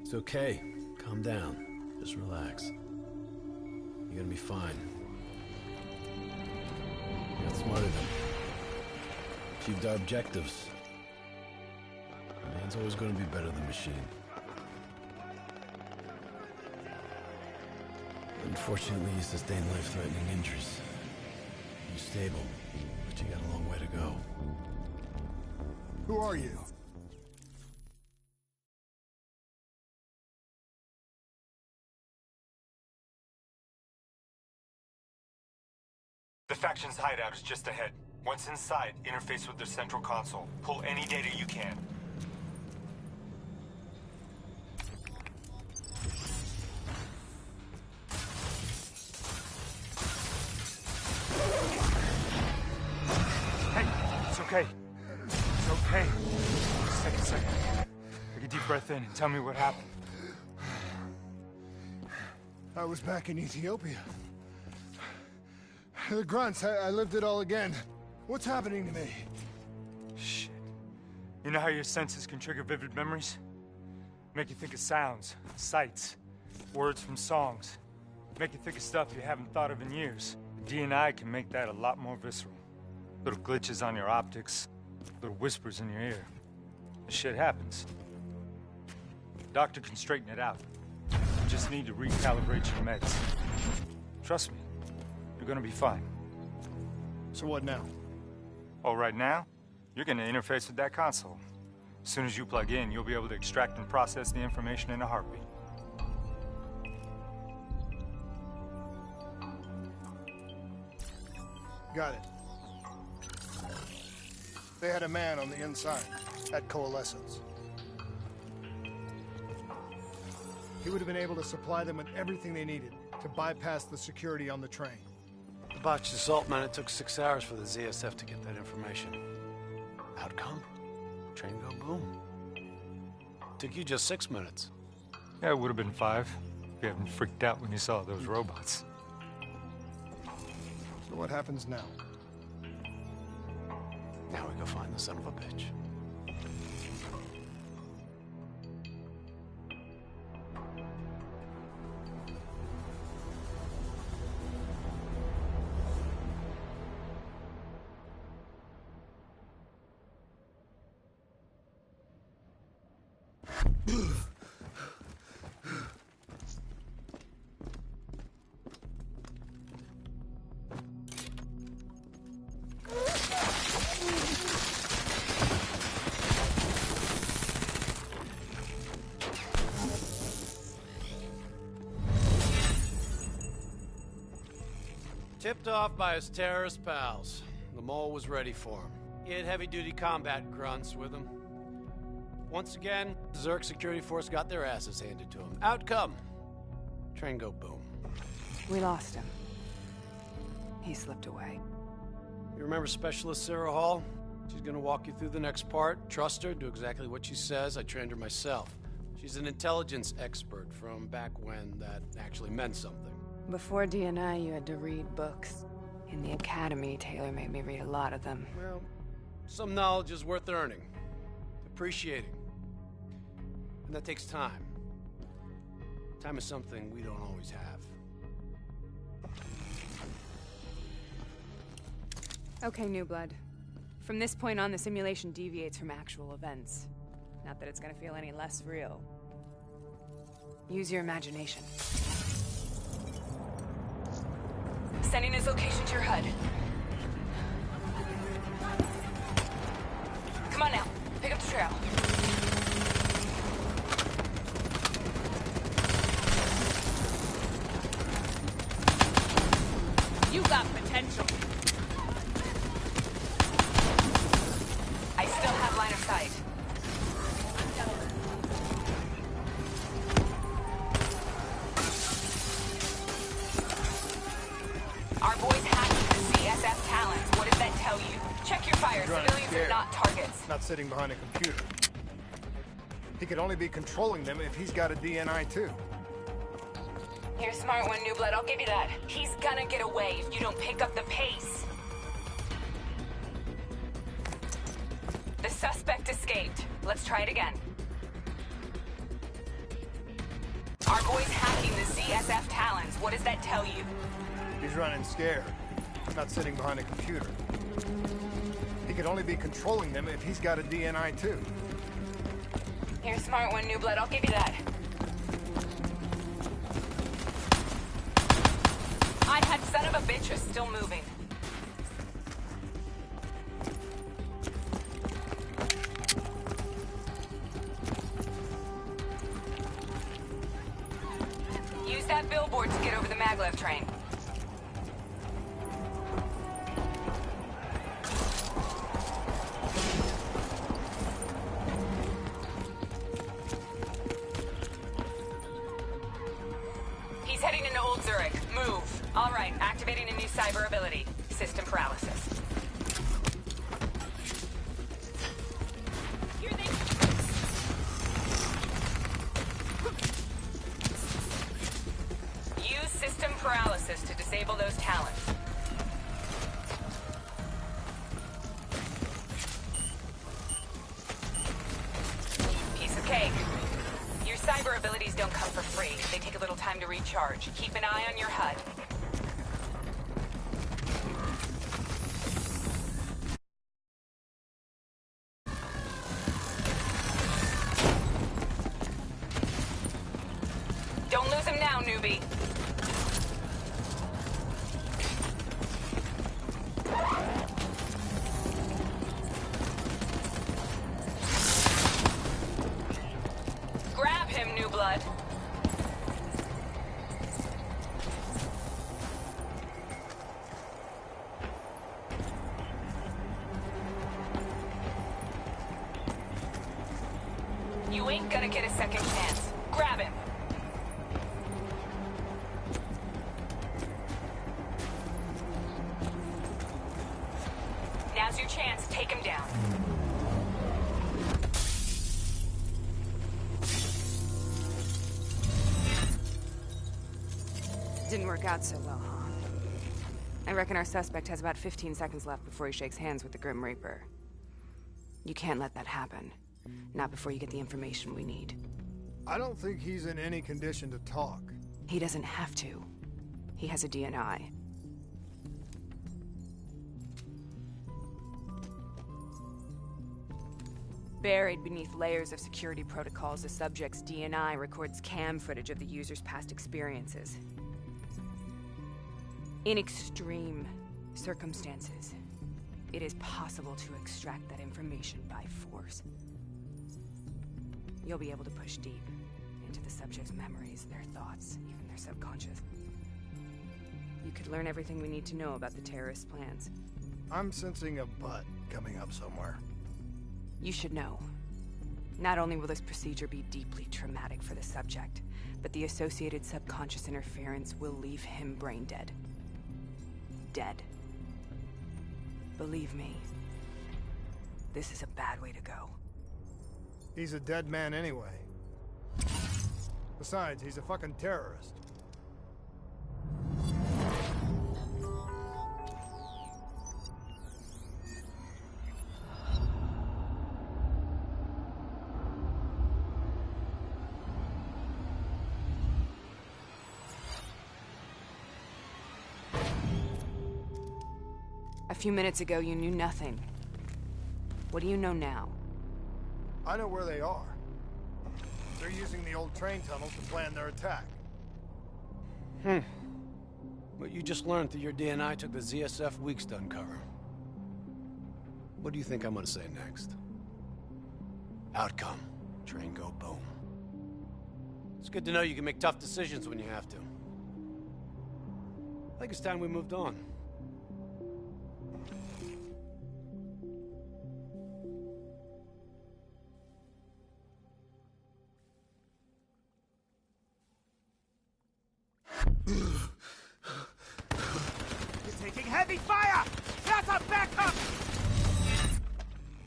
It's okay. Calm down. Just relax. You're gonna be fine. You got smarter than. Achieved our objectives. Man's always gonna be better than machine. Unfortunately, you sustained life-threatening injuries. You're stable, but you got a long way to go. Who are you? The faction's hideout is just ahead. Once inside, interface with their central console. Pull any data you can. Hey, it's okay. It's okay. Just take a second. Take a deep breath in and tell me what happened. I was back in Ethiopia. The grunts, I lived it all again. What's happening to me? Shit. You know how your senses can trigger vivid memories? Make you think of sounds, sights, words from songs. Make you think of stuff you haven't thought of in years. The DNI can make that a lot more visceral. Little glitches on your optics, little whispers in your ear. This shit happens. Doctor can straighten it out. You just need to recalibrate your meds. Trust me, you're gonna be fine. So what now? Oh, right now, you're gonna interface with that console. As soon as you plug in, you'll be able to extract and process the information in a heartbeat. Got it. They had a man on the inside, at Coalescence. He would have been able to supply them with everything they needed to bypass the security on the train. The botched assault, man, it took 6 hours for the ZSF to get that information. Outcome? Train go boom. Took you just 6 minutes. Yeah, it would have been 5 if you hadn't freaked out when you saw those robots. So what happens now? Now we go find the son of a bitch. Tipped off by his terrorist pals. The mole was ready for him. He had heavy-duty combat grunts with him. Once again, the Zerg security force got their asses handed to him. Outcome. Train go boom. We lost him. He slipped away. You remember Specialist Sarah Hall? She's gonna walk you through the next part. Trust her, do exactly what she says. I trained her myself. She's an intelligence expert from back when that actually meant something. Before DNI, you had to read books. In the academy, Taylor made me read a lot of them. Well, some knowledge is worth earning, appreciating. And that takes time. Time is something we don't always have. Okay, New Blood. From this point on, the simulation deviates from actual events. Not that it's gonna feel any less real. Use your imagination. Sending his location to your HUD. Come on now, pick up the trail. You got potential. I still have line of sight. Our boys hacked the CSF talents. What does that tell you? Check your fire. Civilians are not targets. Not sitting behind a computer. He could only be controlling them if he's got a DNI too. You're a smart one, New Blood. I'll give you that. He's gonna get away if you don't pick up the pace. The suspect escaped. Let's try it again. Our boy's hacking the ZSF Talons. What does that tell you? He's running scared, not sitting behind a computer. He could only be controlling them if he's got a DNI too. You're a smart one, New Blood. I'll give you that. I-HAD son of a bitch is still moving. Use that billboard to get over the maglev train. He's heading into Old Zurich. Move. All right, activating a new cyber ability. System paralysis. Here they... Use system paralysis to disable those Talons. Piece of cake. Your cyber abilities don't come for free. They take a little time to recharge. Keep an eye on your HUD. Don't lose him now, newbie. Grab him, New Blood. You ain't gonna get a second chance. Grab him. Now's your chance. Take him down. Didn't work out so well, huh? I reckon our suspect has about 15 seconds left before he shakes hands with the Grim Reaper. You can't let that happen. Not before you get the information we need. I don't think he's in any condition to talk. He doesn't have to. He has a DNI. Buried beneath layers of security protocols, the subject's DNI records cam footage of the user's past experiences. In extreme circumstances, it is possible to extract that information by force. You'll be able to push deep into the subject's memories, their thoughts, even their subconscious. You could learn everything we need to know about the terrorists' plans. I'm sensing a butt coming up somewhere. You should know. Not only will this procedure be deeply traumatic for the subject, but the associated subconscious interference will leave him brain dead. Dead. Believe me, this is a bad way to go. He's a dead man anyway. Besides, he's a fucking terrorist. A few minutes ago, you knew nothing. What do you know now? I know where they are. They're using the old train tunnels to plan their attack. What you just learned through your DNI took the ZSF weeks to uncover. What do you think I'm gonna say next? Outcome. Train go boom. It's good to know you can make tough decisions when you have to. I think it's time we moved on. Heavy fire! That's a backup!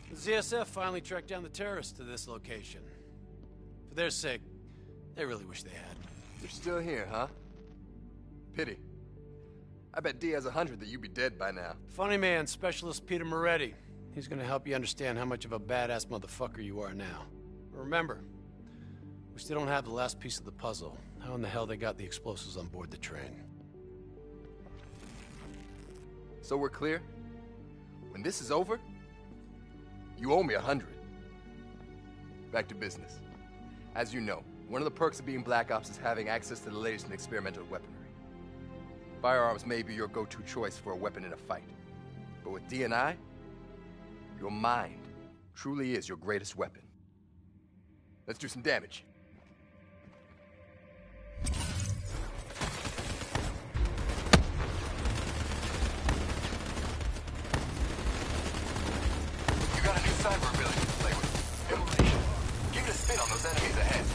The ZSF finally tracked down the terrorists to this location. For their sake, they really wish they had. You're still here, huh? Pity. I bet D has 100 that you'd be dead by now. Funny man, Specialist Peter Moretti. He's gonna help you understand how much of a badass motherfucker you are now. But remember, we're We still don't have the last piece of the puzzle. How in the hell they got the explosives on board the train? So we're clear? When this is over, you owe me 100. Back to business. As you know, one of the perks of being Black Ops is having access to the latest in experimental weaponry. Firearms may be your go-to choice for a weapon in a fight. But with D&I, your mind truly is your greatest weapon. Let's do some damage. You got a new cyber ability to play with. Immolation. Give it a spin on those enemies ahead.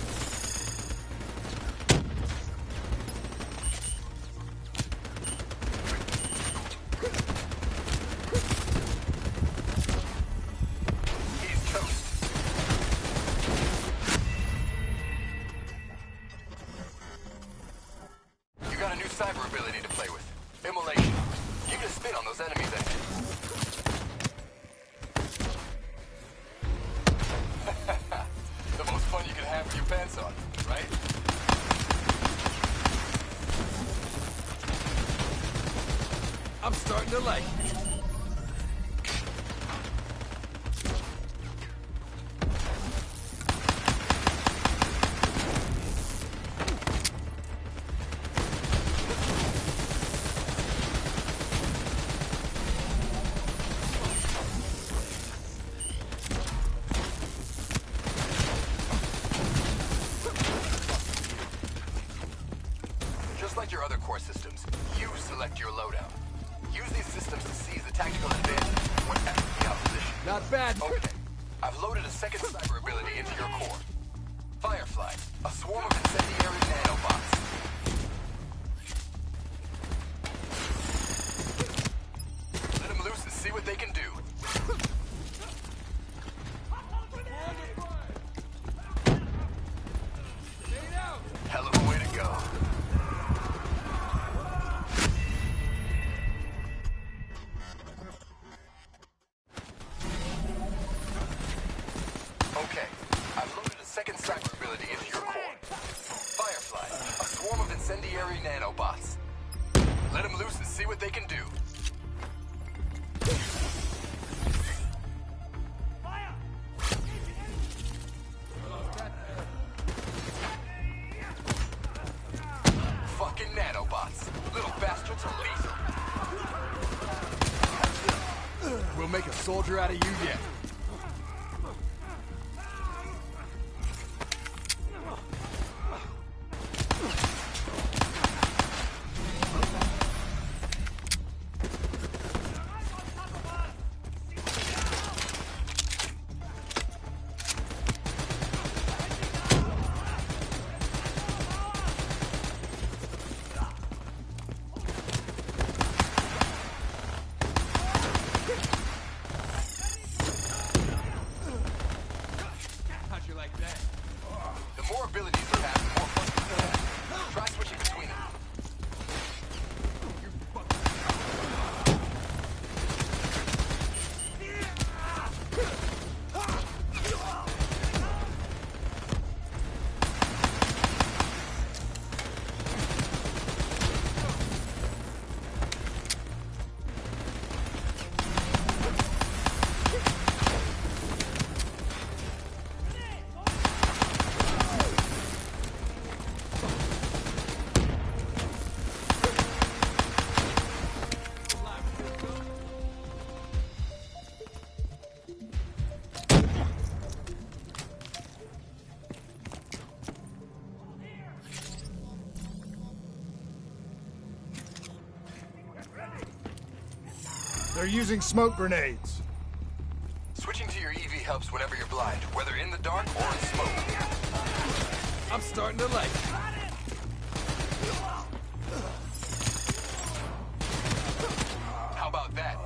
He's toast. You got a new cyber ability to play with. Immolation. Give it a spin on those enemies ahead. The most fun you can have with your pants on, right? I'm starting to like it. Just like your other core systems, you select your loadout. Use these systems to seize the tactical advantage when attacking the opposition. Not bad. Okay. I've loaded a second cyber ability into your core. Firefly, a swarm of incendiary nanobots. Let them loose and see what they can do. Hell of a way to go. Okay, I've loaded a second cyber ability into your core. Firefly, a swarm of incendiary nanobots. Let them loose and see what they can do. Fucking nanobots. Little bastards are lethal. We'll make a soldier out of you yet. The more abilities you have, the more fun you can have. Try switching between them. They're using smoke grenades. Switching to your EV helps whenever you're blind, whether in the dark or in smoke. I'm starting to like it. How about that?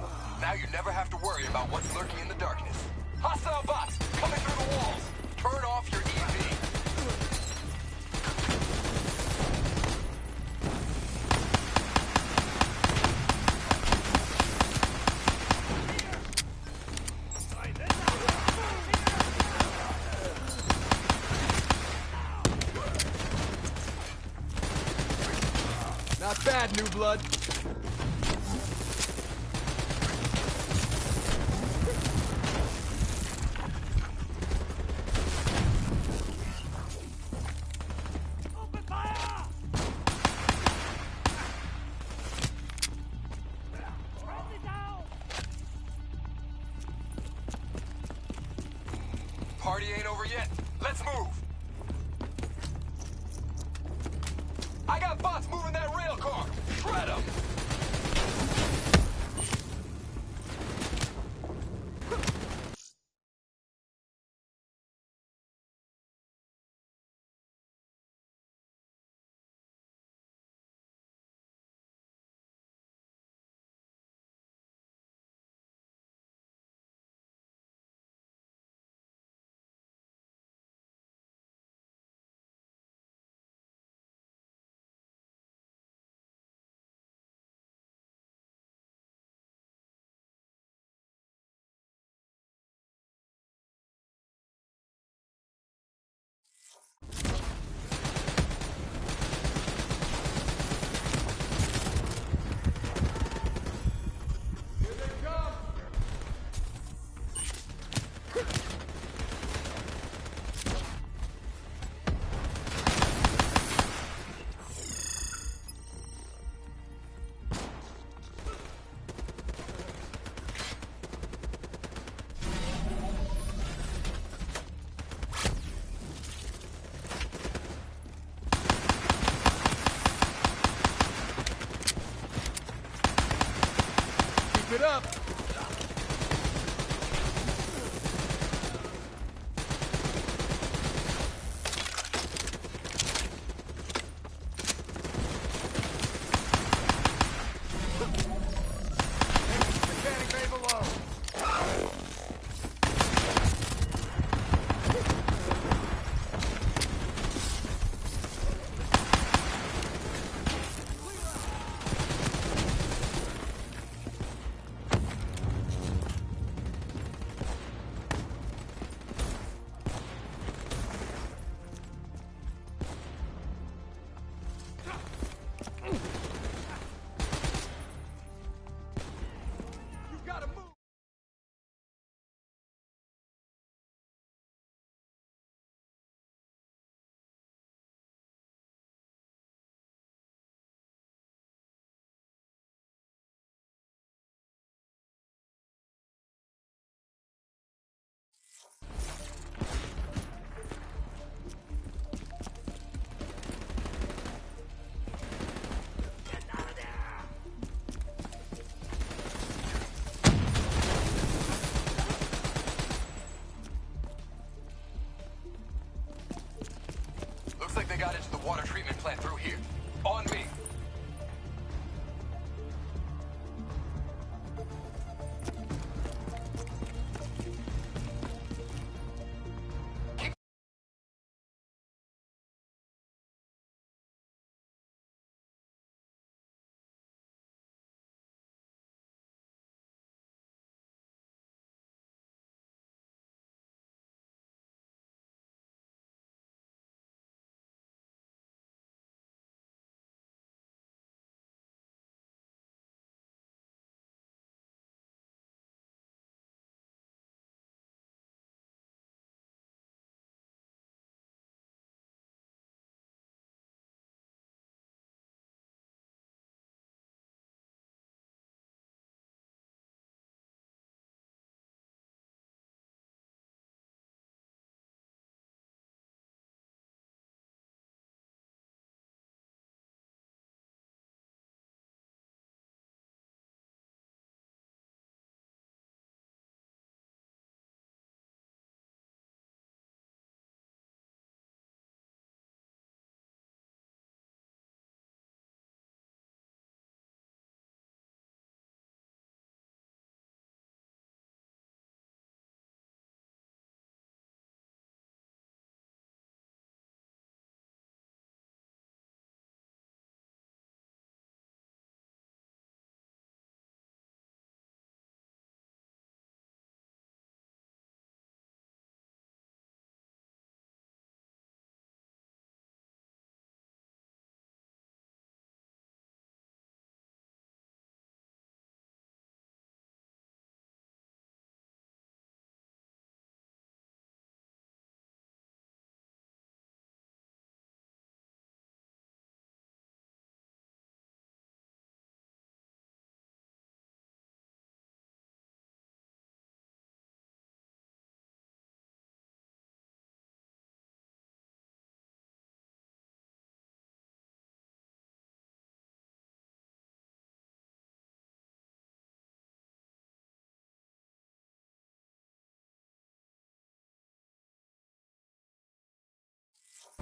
Now you never have to worry about what's lurking in the darkness. Hostile bots coming through the walls. Turn off your EV. that, new blood? Open fire! Friendly down! Party ain't over yet. Let's move. I got bots moving that rail car. Shred 'em. Keep it up. Mechanic bay below. Looks like they got into the water treatment plant through here. On me.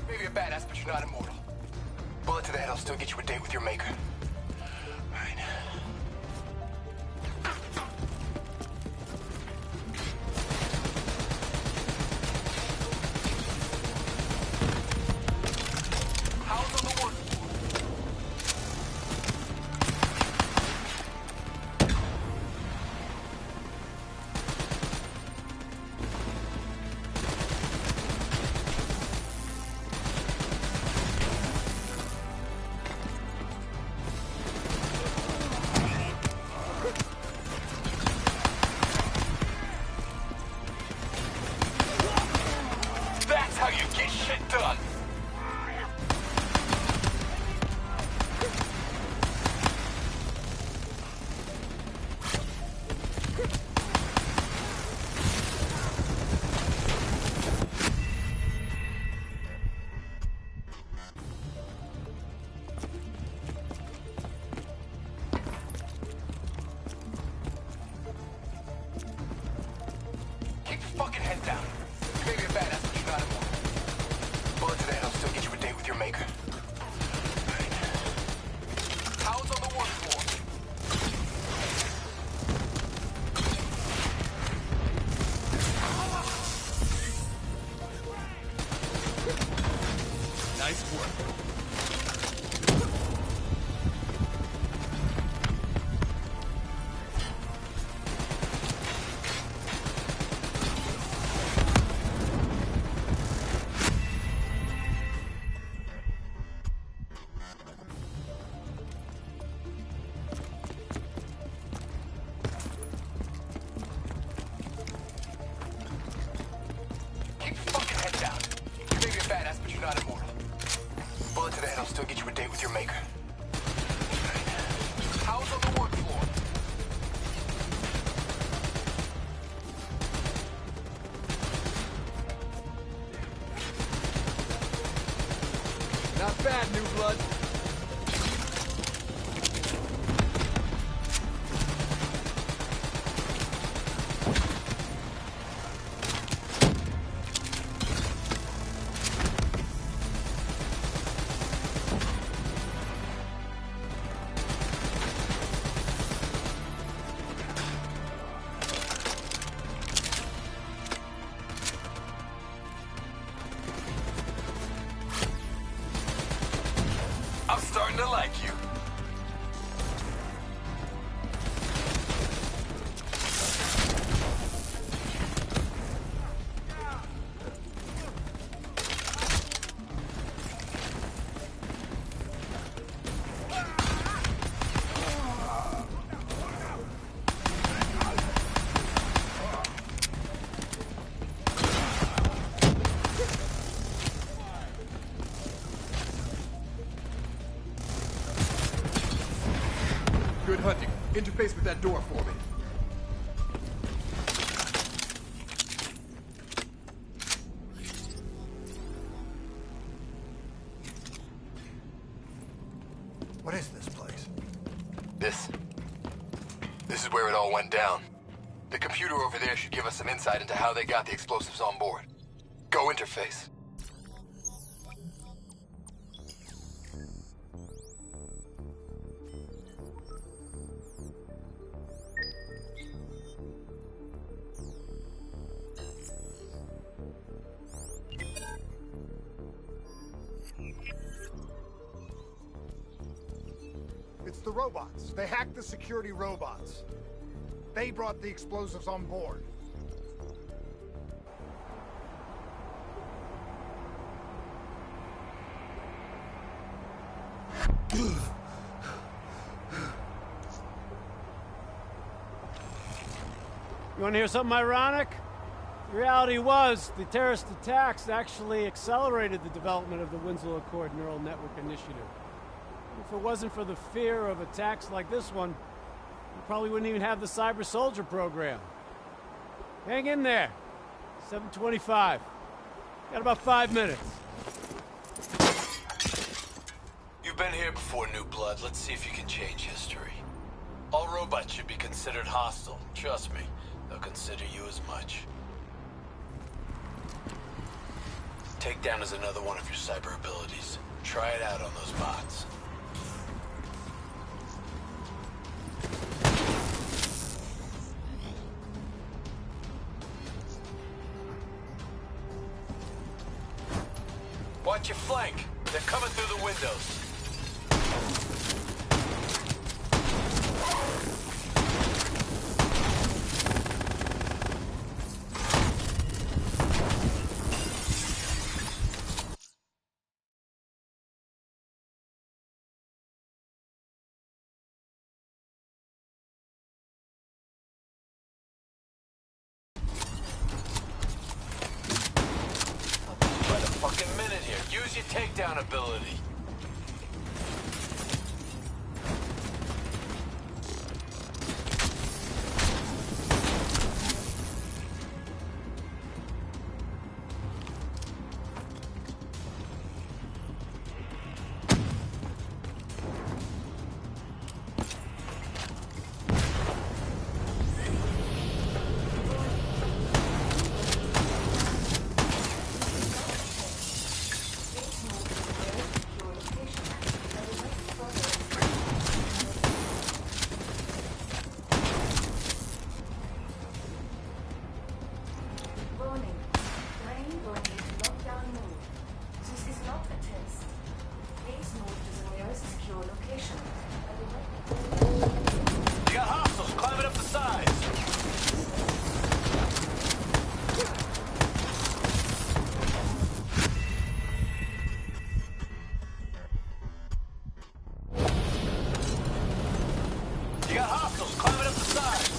Maybe a badass, but you're not immortal. Bullet to the head will still get you a date with your maker. Right. How's on the wood? That's how you get shit done! Keep your fucking head down. You may be a badass, but you're not immortal. Bullet to the head will still get you a date with your maker. Right. How's on the wood floor? Nice work. Keep your fucking head down. You may be a badass, but you're not immortal. Bullet to the head will still get you a date with your maker. Right. How's on the wood floor? Not bad, New Blood. I'm starting to like you. Good hunting. Interface with that door for me. What is this place? This is where it all went down. The computer over there should give us some insight into how they got the explosives on board. Go interface. It's the robots. They hacked the security robots. They brought the explosives on board. You want to hear something ironic? The reality was, the terrorist attacks actually accelerated the development of the Winslow Accord Neural Network Initiative. If it wasn't for the fear of attacks like this one, we probably wouldn't even have the Cyber Soldier program. Hang in there. 7:25. Got about 5 minutes. You've been here before, New Blood. Let's see if you can change history. All robots should be considered hostile. Trust me, they'll consider you as much. Takedown is another one of your cyber abilities. Try it out on those bots. Watch your flank. They're coming through the windows. By the fucking minute here. Use your takedown ability. You got hostiles climbing up the sides. You got hostiles climbing up the sides.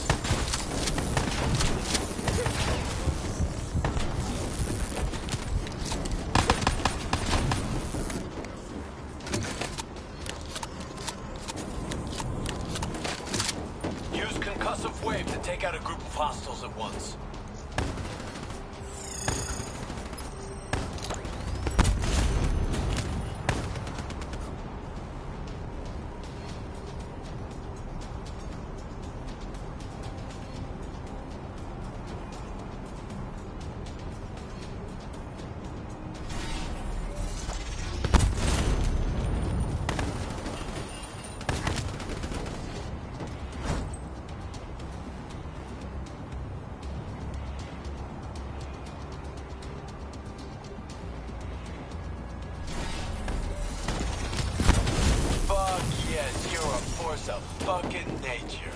Use concussive wave to take out a group of hostiles at once. Fuck yes, you're a force of fucking nature.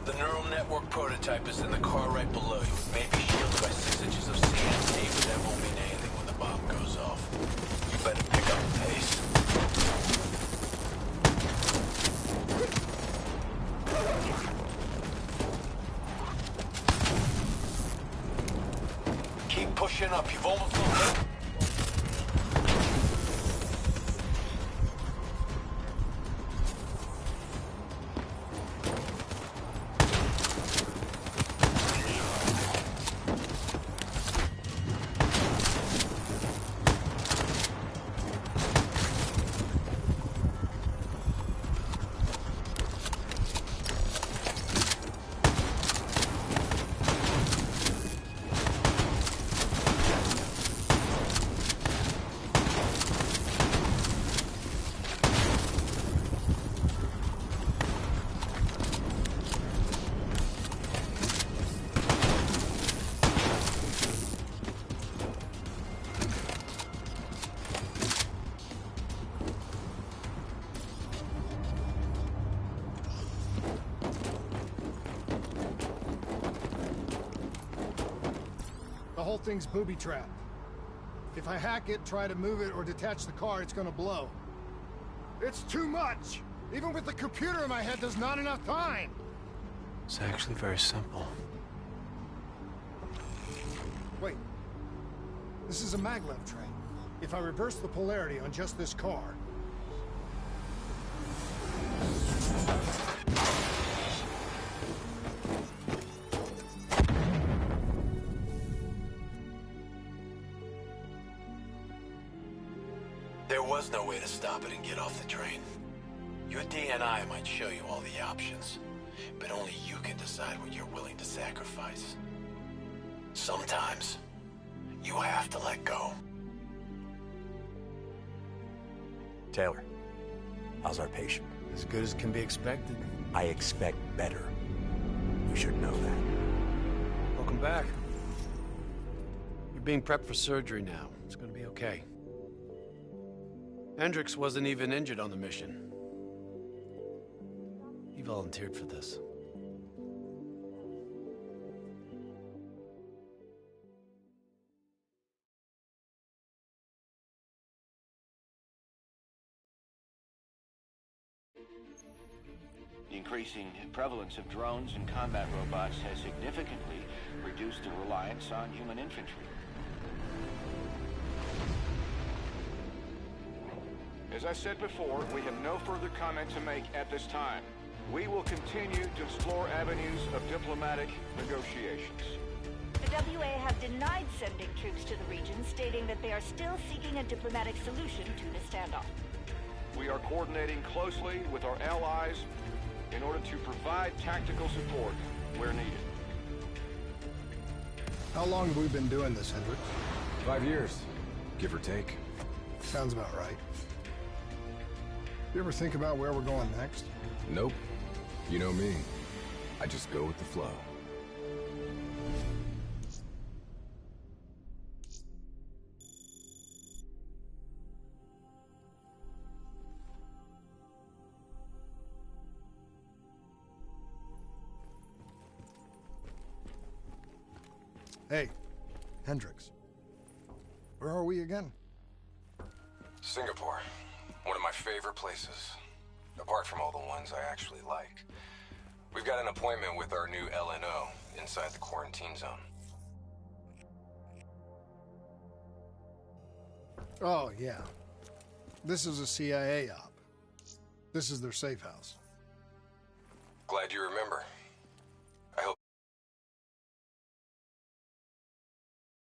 The neural network prototype is in the car right below you. It may be shielded by 6 inches of CNC, but that won't mean anything when the bomb goes off. You better pick up the pace. Keep pushing up. You've almost located. The whole thing's booby-trapped. If I hack it, try to move it, or detach the car, it's gonna blow. It's too much! Even with the computer in my head, there's not enough time! It's actually very simple. Wait. This is a maglev train. If I reverse the polarity on just this car... was no way to stop it and get off the train. Your DNI might show you all the options, but only you can decide what you're willing to sacrifice. Sometimes, you have to let go. Taylor, how's our patient? As good as can be expected. I expect better. You should know that. Welcome back. You're being prepped for surgery now. It's gonna be okay. Hendricks wasn't even injured on the mission. He volunteered for this. The increasing prevalence of drones and combat robots has significantly reduced the reliance on human infantry. As I said before, we have no further comment to make at this time. We will continue to explore avenues of diplomatic negotiations. The WA have denied sending troops to the region, stating that they are still seeking a diplomatic solution to the standoff. We are coordinating closely with our allies in order to provide tactical support where needed. How long have we been doing this, Hendricks? 5 years, give or take. Sounds about right. You ever think about where we're going next? Nope. You know me. I just go with the flow. Hey, Hendricks. Where are we again? Singapore. One of my favorite places. Apart from all the ones I actually like. We've got an appointment with our new LNO inside the quarantine zone. Oh, yeah. This is a CIA op. This is their safe house. Glad you remember.